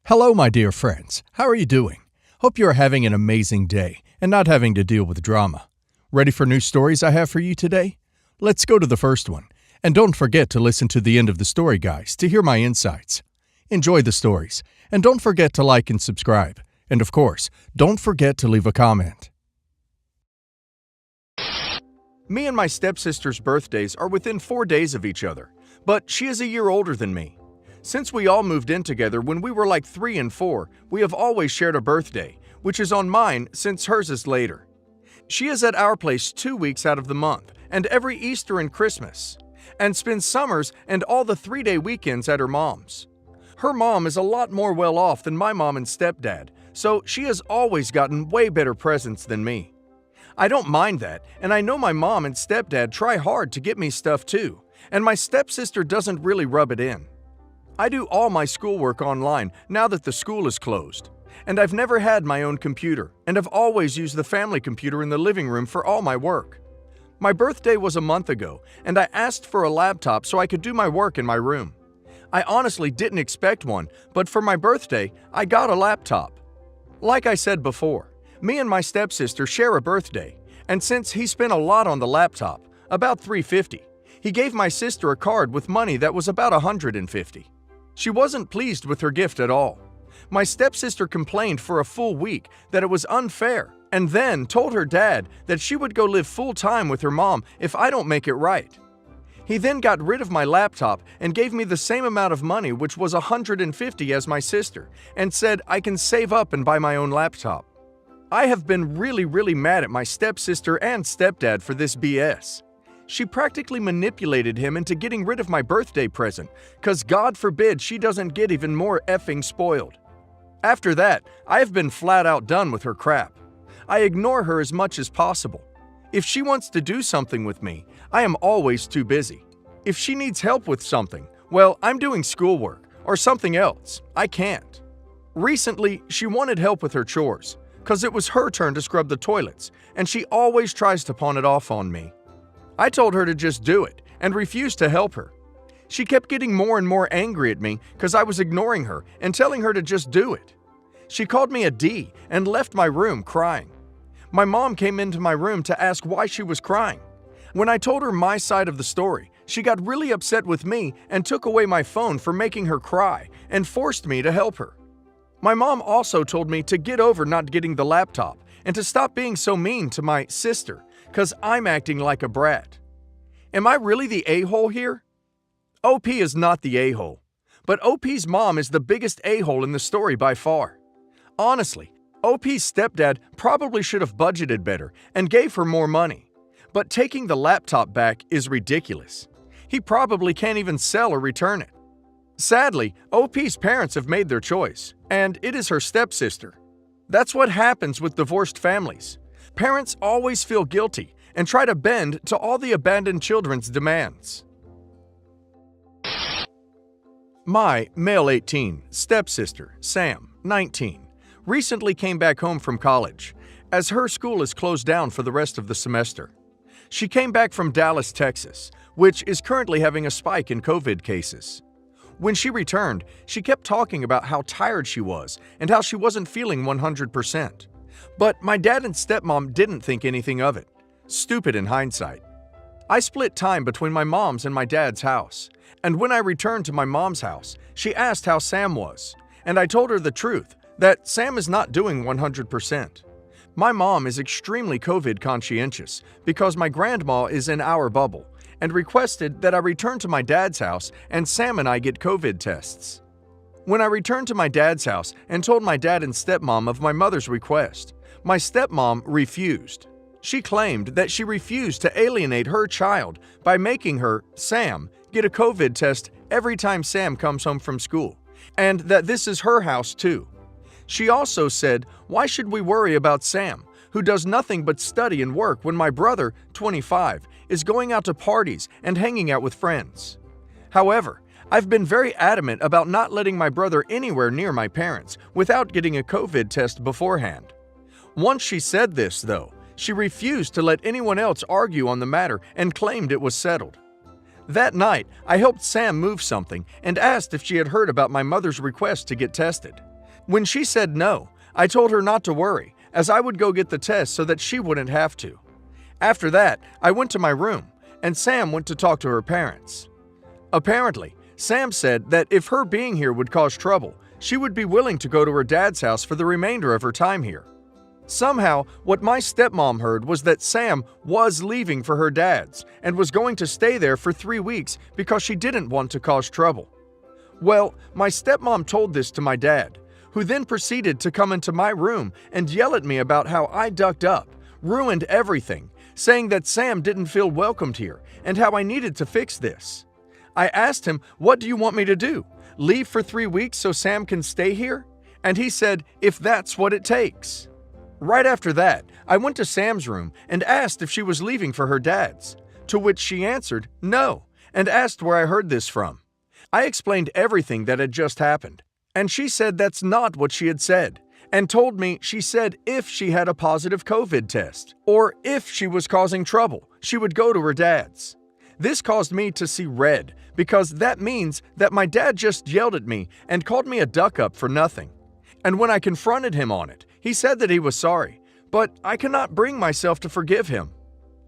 Hello, my dear friends. How are you doing? Hope you are having an amazing day and not having to deal with drama. Ready for new stories I have for you today? Let's go to the first one. And don't forget to listen to the end of the story, guys, to hear my insights. Enjoy the stories. And don't forget to like and subscribe. And of course, don't forget to leave a comment. Me and my stepsister's birthdays are within 4 days of each other, but she is a year older than me. Since we all moved in together when we were like 3 and 4, we have always shared a birthday, which is on mine since hers is later. She is at our place 2 weeks out of the month, and every Easter and Christmas, and spends summers and all the 3-day weekends at her mom's. Her mom is a lot more well off than my mom and stepdad, so she has always gotten way better presents than me. I don't mind that, and I know my mom and stepdad try hard to get me stuff too, and my stepsister doesn't really rub it in. I do all my schoolwork online now that the school is closed, and I've never had my own computer, and have always used the family computer in the living room for all my work. My birthday was a month ago, and I asked for a laptop so I could do my work in my room. I honestly didn't expect one, but for my birthday, I got a laptop. Like I said before, me and my stepsister share a birthday, and since he spent a lot on the laptop, about $350, he gave my sister a card with money that was about $150. She wasn't pleased with her gift at all. My stepsister complained for a full week that it was unfair, and then told her dad that she would go live full-time with her mom if I don't make it right. He then got rid of my laptop and gave me the same amount of money, which was $150 as my sister, and said I can save up and buy my own laptop. I have been really mad at my stepsister and stepdad for this BS. She practically manipulated him into getting rid of my birthday present, cause God forbid she doesn't get even more effing spoiled. After that, I have been flat out done with her crap. I ignore her as much as possible. If she wants to do something with me, I am always too busy. If she needs help with something, well, I'm doing schoolwork or something else. I can't. Recently, she wanted help with her chores, cause it was her turn to scrub the toilets, and she always tries to pawn it off on me. I told her to just do it and refused to help her. She kept getting more and more angry at me because I was ignoring her and telling her to just do it. She called me a D and left my room crying. My mom came into my room to ask why she was crying. When I told her my side of the story, she got really upset with me and took away my phone for making her cry and forced me to help her. My mom also told me to get over not getting the laptop and to stop being so mean to my sister, cause I'm acting like a brat. Am I really the a-hole here? OP is not the a-hole, but OP's mom is the biggest a-hole in the story by far. Honestly, OP's stepdad probably should have budgeted better and gave her more money, but taking the laptop back is ridiculous. He probably can't even sell or return it. Sadly, OP's parents have made their choice, and it is her stepsister. That's what happens with divorced families. Parents always feel guilty and try to bend to all the abandoned children's demands. My male 18 stepsister, Sam, 19, recently came back home from college, as her school is closed down for the rest of the semester. She came back from Dallas, Texas, which is currently having a spike in COVID cases. When she returned, she kept talking about how tired she was and how she wasn't feeling 100%. But my dad and stepmom didn't think anything of it. Stupid in hindsight. I split time between my mom's and my dad's house, and when I returned to my mom's house, she asked how Sam was, and I told her the truth, that Sam is not doing 100%. My mom is extremely COVID conscientious because my grandma is in our bubble, and requested that I return to my dad's house and Sam and I get COVID tests. When I returned to my dad's house and told my dad and stepmom of my mother's request, my stepmom refused. She claimed that she refused to alienate her child by making her, Sam, get a COVID test every time Sam comes home from school, and that this is her house too. She also said, why should we worry about Sam, who does nothing but study and work when my brother, 25, is going out to parties and hanging out with friends. However, I've been very adamant about not letting my brother anywhere near my parents without getting a COVID test beforehand. Once she said this, though, she refused to let anyone else argue on the matter and claimed it was settled. That night, I helped Sam move something and asked if she had heard about my mother's request to get tested. When she said no, I told her not to worry, as I would go get the test so that she wouldn't have to. After that, I went to my room, and Sam went to talk to her parents. Apparently, Sam said that if her being here would cause trouble, she would be willing to go to her dad's house for the remainder of her time here. Somehow, what my stepmom heard was that Sam was leaving for her dad's and was going to stay there for 3 weeks because she didn't want to cause trouble. Well, my stepmom told this to my dad, who then proceeded to come into my room and yell at me about how I ducked up, ruined everything, saying that Sam didn't feel welcomed here and how I needed to fix this. I asked him, "What do you want me to do? Leave for 3 weeks so Sam can stay here?" And he said, "If that's what it takes." Right after that, I went to Sam's room and asked if she was leaving for her dad's, to which she answered no, and asked where I heard this from. I explained everything that had just happened, and she said that's not what she had said, and told me she said if she had a positive COVID test, or if she was causing trouble, she would go to her dad's. This caused me to see red, because that means that my dad just yelled at me and called me a duck-up for nothing. And when I confronted him on it, he said that he was sorry, but I cannot bring myself to forgive him.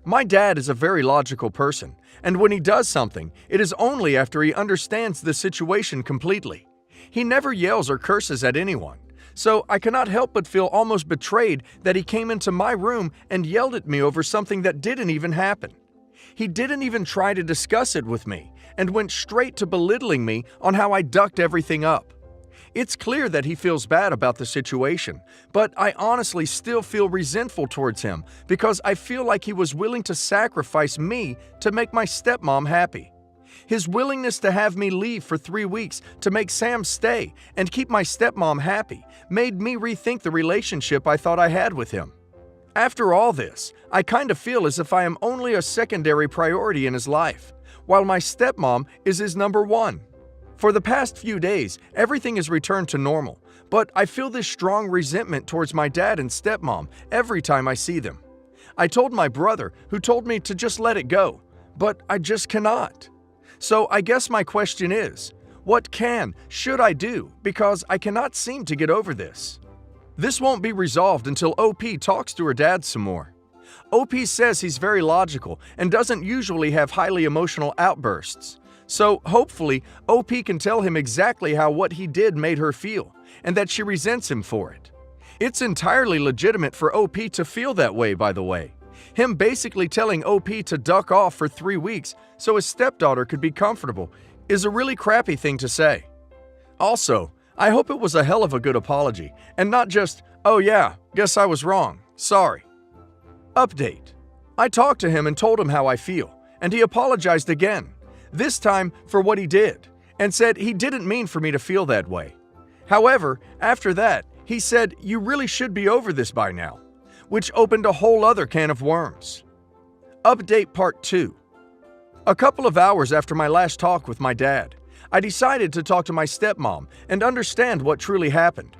My dad is a very logical person, and when he does something, it is only after he understands the situation completely. He never yells or curses at anyone, so I cannot help but feel almost betrayed that he came into my room and yelled at me over something that didn't even happen. He didn't even try to discuss it with me, and went straight to belittling me on how I ducked everything up. It's clear that he feels bad about the situation, but I honestly still feel resentful towards him because I feel like he was willing to sacrifice me to make my stepmom happy. His willingness to have me leave for 3 weeks to make Sam stay and keep my stepmom happy made me rethink the relationship I thought I had with him. After all this, I kind of feel as if I am only a secondary priority in his life, while my stepmom is his number one. For the past few days, everything has returned to normal, but I feel this strong resentment towards my dad and stepmom every time I see them. I told my brother, who told me to just let it go, but I just cannot. So I guess my question is, what should I do, because I cannot seem to get over this? This won't be resolved until OP talks to her dad some more. OP says he's very logical and doesn't usually have highly emotional outbursts. So hopefully, OP can tell him exactly how what he did made her feel, and that she resents him for it. It's entirely legitimate for OP to feel that way, by the way. Him basically telling OP to duck off for 3 weeks so his stepdaughter could be comfortable is a really crappy thing to say. Also, I hope it was a hell of a good apology, and not just, "Oh yeah, guess I was wrong, sorry." Update. I talked to him and told him how I feel, and he apologized again. This time for what he did, and said he didn't mean for me to feel that way. However, after that, he said you really should be over this by now, which opened a whole other can of worms. Update Part 2. A couple of hours after my last talk with my dad, I decided to talk to my stepmom and understand what truly happened.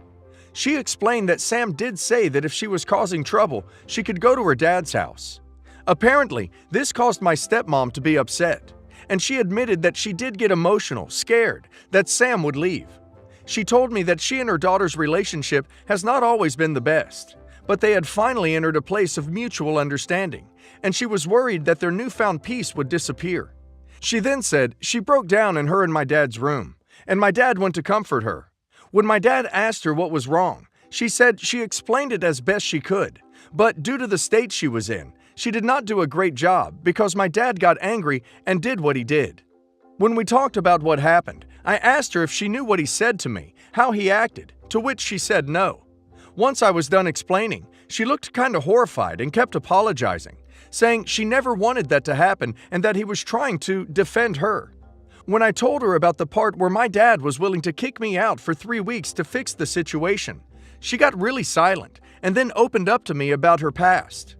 She explained that Sam did say that if she was causing trouble, she could go to her dad's house. Apparently, this caused my stepmom to be upset, and she admitted that she did get emotional, scared that Sam would leave. She told me that she and her daughter's relationship has not always been the best, but they had finally entered a place of mutual understanding, and she was worried that their newfound peace would disappear. She then said she broke down in her and my dad's room, and my dad went to comfort her. When my dad asked her what was wrong, she said she explained it as best she could, but due to the state she was in, she did not do a great job because my dad got angry and did what he did. When we talked about what happened, I asked her if she knew what he said to me, how he acted, to which she said no. Once I was done explaining, she looked kind of horrified and kept apologizing, saying she never wanted that to happen and that he was trying to defend her. When I told her about the part where my dad was willing to kick me out for 3 weeks to fix the situation, she got really silent and then opened up to me about her past.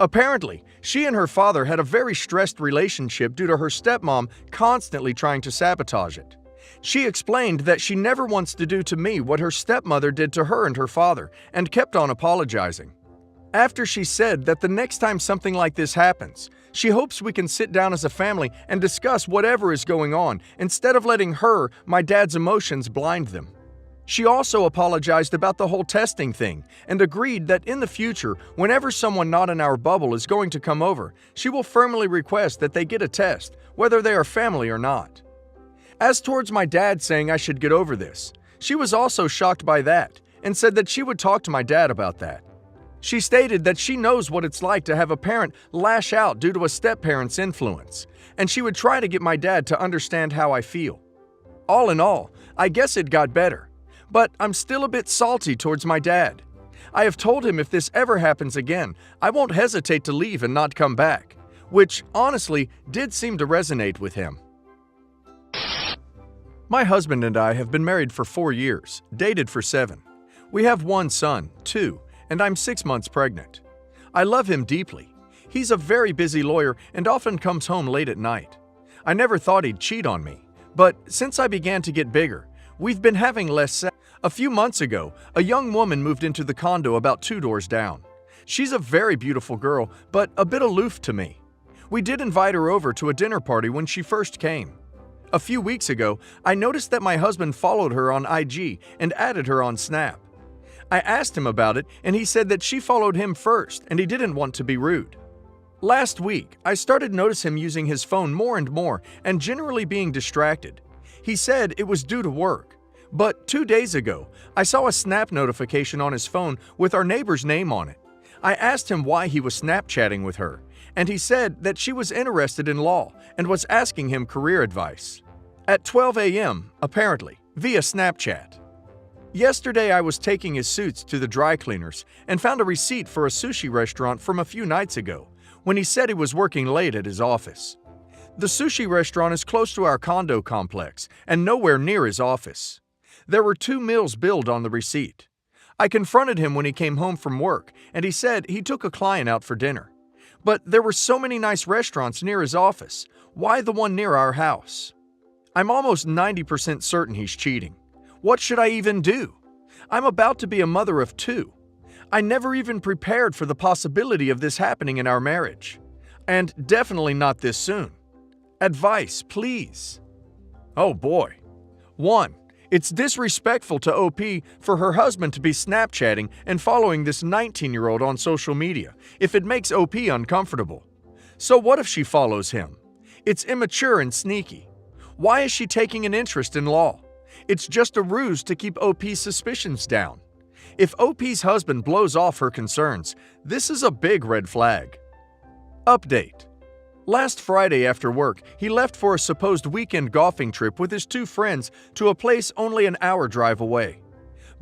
Apparently, she and her father had a very stressed relationship due to her stepmom constantly trying to sabotage it. She explained that she never wants to do to me what her stepmother did to her and her father, and kept on apologizing. After she said that the next time something like this happens, she hopes we can sit down as a family and discuss whatever is going on instead of letting her, my dad's emotions blind them. She also apologized about the whole testing thing and agreed that in the future, whenever someone not in our bubble is going to come over, she will firmly request that they get a test, whether they are family or not. As towards my dad saying I should get over this, she was also shocked by that and said that she would talk to my dad about that. She stated that she knows what it's like to have a parent lash out due to a step-parent's influence, and she would try to get my dad to understand how I feel. All in all, I guess it got better, but I'm still a bit salty towards my dad. I have told him if this ever happens again, I won't hesitate to leave and not come back, which honestly did seem to resonate with him. My husband and I have been married for 4 years, dated for 7. We have one son, 2, and I'm 6 months pregnant. I love him deeply. He's a very busy lawyer and often comes home late at night. I never thought he'd cheat on me, but since I began to get bigger, we've been having less sex. A few months ago, a young woman moved into the condo about 2 doors down. She's a very beautiful girl, but a bit aloof to me. We did invite her over to a dinner party when she first came. A few weeks ago, I noticed that my husband followed her on IG and added her on Snap. I asked him about it, and he said that she followed him first and he didn't want to be rude. Last week, I started noticing him using his phone more and more and generally being distracted. He said it was due to work. But 2 days ago, I saw a Snap notification on his phone with our neighbor's name on it. I asked him why he was Snapchatting with her, and he said that she was interested in law and was asking him career advice. At 12 a.m., apparently, via Snapchat. Yesterday, I was taking his suits to the dry cleaners and found a receipt for a sushi restaurant from a few nights ago when he said he was working late at his office. The sushi restaurant is close to our condo complex and nowhere near his office. There were 2 meals billed on the receipt. I confronted him when he came home from work, and he said he took a client out for dinner. But there were so many nice restaurants near his office. Why the one near our house? I'm almost 90% certain he's cheating. What should I even do? I'm about to be a mother of 2. I never even prepared for the possibility of this happening in our marriage. And definitely not this soon. Advice, please. Oh boy. 1. It's disrespectful to OP for her husband to be Snapchatting and following this 19-year-old on social media if it makes OP uncomfortable. So what if she follows him? It's immature and sneaky. Why is she taking an interest in law? It's just a ruse to keep OP's suspicions down. If OP's husband blows off her concerns, this is a big red flag. Update. Last Friday after work, he left for a supposed weekend golfing trip with his 2 friends to a place only an hour drive away.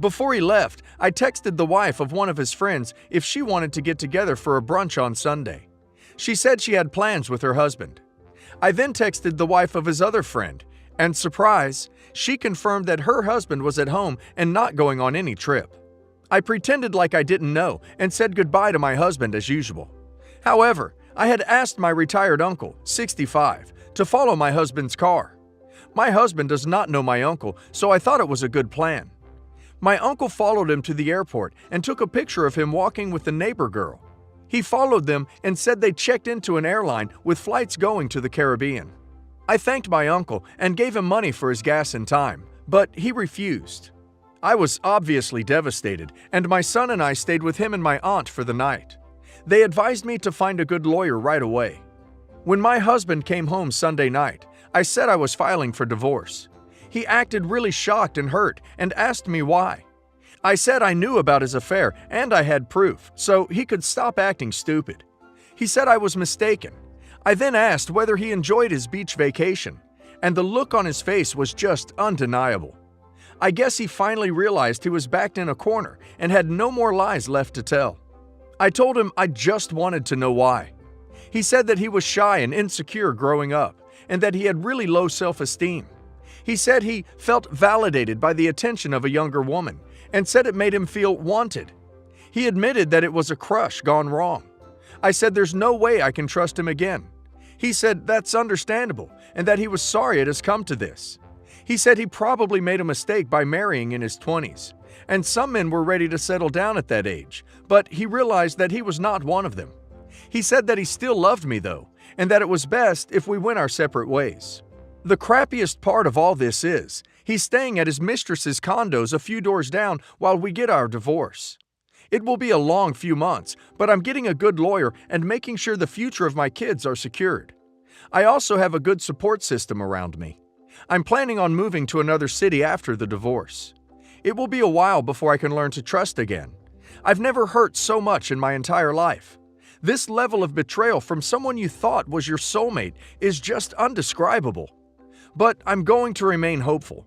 Before he left, I texted the wife of one of his friends if she wanted to get together for a brunch on Sunday. She said she had plans with her husband. I then texted the wife of his other friend, and surprise, she confirmed that her husband was at home and not going on any trip. I pretended like I didn't know and said goodbye to my husband as usual. However, I had asked my retired uncle, 65, to follow my husband's car. My husband does not know my uncle, so I thought it was a good plan. My uncle followed him to the airport and took a picture of him walking with the neighbor girl. He followed them and said they checked into an airline with flights going to the Caribbean. I thanked my uncle and gave him money for his gas and time, but he refused. I was obviously devastated, and my son and I stayed with him and my aunt for the night. They advised me to find a good lawyer right away. When my husband came home Sunday night, I said I was filing for divorce. He acted really shocked and hurt and asked me why. I said I knew about his affair and I had proof, so he could stop acting stupid. He said I was mistaken. I then asked whether he enjoyed his beach vacation, and the look on his face was just undeniable. I guess he finally realized he was backed in a corner and had no more lies left to tell. I told him I just wanted to know why. He said that he was shy and insecure growing up, and that he had really low self-esteem. He said he felt validated by the attention of a younger woman, and said it made him feel wanted. He admitted that it was a crush gone wrong. I said there's no way I can trust him again. He said that's understandable, and that he was sorry it has come to this. He said he probably made a mistake by marrying in his 20s, and some men were ready to settle down at that age, but he realized that he was not one of them. He said that he still loved me though, and that it was best if we went our separate ways. The crappiest part of all this is, He's staying at his mistress's condos a few doors down while we get our divorce. It will be a long few months, but I'm getting a good lawyer and making sure the future of my kids are secured. I also have a good support system around me. I'm planning on moving to another city after the divorce. It will be a while before I can learn to trust again. I've never hurt so much in my entire life. This level of betrayal from someone you thought was your soulmate is just undescribable. But I'm going to remain hopeful.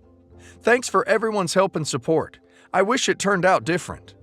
Thanks for everyone's help and support. I wish it turned out different.